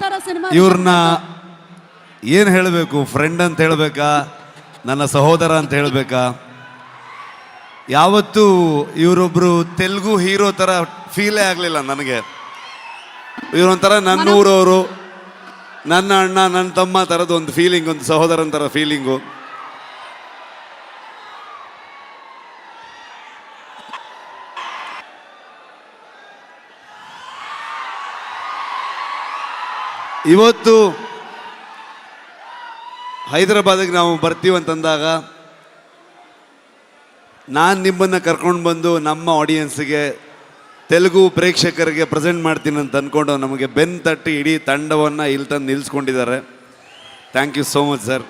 Kantara cinema ಇವ್ರನ್ನ ಏನು ಹೇಳಬೇಕು, ಫ್ರೆಂಡ್ ಅಂತ ಹೇಳಬೇಕಾ, ನನ್ನ ಸಹೋದರ ಅಂತ ಹೇಳಬೇಕಾ? ಯಾವತ್ತೂ ಇವರೊಬ್ಬರು ತೆಲುಗು ಹೀರೋ ಥರ ಫೀಲೇ ಆಗಲಿಲ್ಲ ನನಗೆ. ಇವರೊಂಥರ ನನ್ನ ಊರವರು, ನನ್ನ ಅಣ್ಣ, ನನ್ನ ತಮ್ಮ ಥರದ ಒಂದು ಫೀಲಿಂಗ್, ಒಂದು ಸಹೋದರನ ಥರ ಫೀಲಿಂಗು. ಇವತ್ತು ಹೈದರಾಬಾದಿಗೆ ನಾವು ಬರ್ತೀವಂತಂದಾಗ ನಾನು ನಿಮ್ಮನ್ನು ಕರ್ಕೊಂಡು ಬಂದು ನಮ್ಮ ಆಡಿಯನ್ಸಿಗೆ, ತೆಲುಗು ಪ್ರೇಕ್ಷಕರಿಗೆ ಪ್ರೆಸೆಂಟ್ ಮಾಡ್ತೀನಿ ಅಂತ ಅಂದ್ಕೊಂಡು ನಮಗೆ ಬೆನ್ನು ತಟ್ಟಿ ಇಡೀ ತಂಡವನ್ನು ಇಲ್ಲಿ ತಂದು ನಿಲ್ಲಿಸ್ಕೊಂಡಿದ್ದಾರೆ. Thank you so much sir.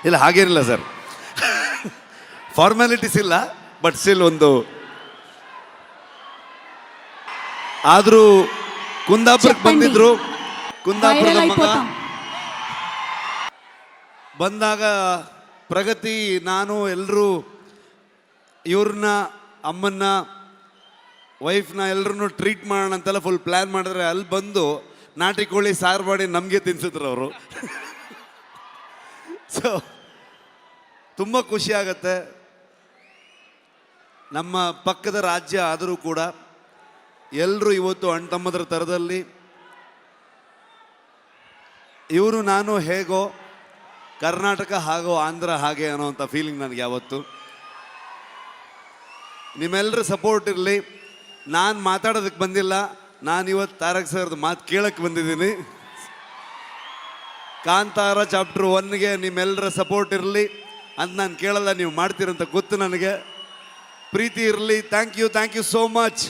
ಇಲ್ಲ ಹಾಗೇನಿಲ್ಲ ಸರ್, ಫಾರ್ಮ್ಯಾಲಿಟೀಸ್ ಇಲ್ಲ, ಬಟ್ ಸ್ಟಿಲ್ ಒಂದು. ಆದರೂ ಕುಂದಾಪುರಕ್ಕೆ ಬಂದಿದ್ರು, ಕುಂದಾಪುರದ ಮಗ ಬಂದಾಗ ಪ್ರಗತಿ, ನಾನು ಎಲ್ಲರೂ ಇವ್ರನ್ನ, ಅಮ್ಮನ್ನ, ವೈಫ್ನ ಎಲ್ಲರನ್ನೂ ಟ್ರೀಟ್ ಮಾಡೋಣ ಅಂತೆಲ್ಲ ಫುಲ್ ಪ್ಲ್ಯಾನ್ ಮಾಡಿದ್ರೆ, ಅಲ್ಲಿ ಬಂದು ನಾಟಿ ಕೋಳಿ ಸಾರು ಮಾಡಿ ನಮಗೆ ತಿನ್ಸಿದ್ರು ಅವರು. ಸೊ ತುಂಬ ಖುಷಿ ಆಗತ್ತೆ. ನಮ್ಮ ಪಕ್ಕದ ರಾಜ್ಯ ಆದರೂ ಕೂಡ ಎಲ್ಲರೂ ಇವತ್ತು ಅಣ್ಣ ತಮ್ಮದ್ರ ಥರದಲ್ಲಿ, ಇವರು ನಾನು ಹೇಗೋ, ಕರ್ನಾಟಕ ಹಾಗೋ ಆಂಧ್ರ ಹಾಗೆ ಅನ್ನೋವಂಥ ಫೀಲಿಂಗ್ ನನಗೆ ಯಾವತ್ತು. ನಿಮ್ಮೆಲ್ಲರ ಸಪೋರ್ಟ್ ಇರಲಿ. ನಾನು ಮಾತಾಡೋದಕ್ಕೆ ಬಂದಿಲ್ಲ, ನಾನು ಇವತ್ತು ತಾರಕ್ ಸರ್ದು ಮಾತು ಕೇಳಕ್ಕೆ ಬಂದಿದ್ದೀನಿ. ಕಾಂತಾರ ಚಾಪ್ಟರ್ 1ಗೆ ನಿಮ್ಮೆಲ್ಲರ ಸಪೋರ್ಟ್ ಇರಲಿ ಅಂತ ನಾನು ಕೇಳಲ್ಲ, ನೀವು ಮಾಡ್ತೀರಂತ ಗೊತ್ತು ನನಗೆ. ಪ್ರೀತಿ ಇರಲಿ. Thank you so much.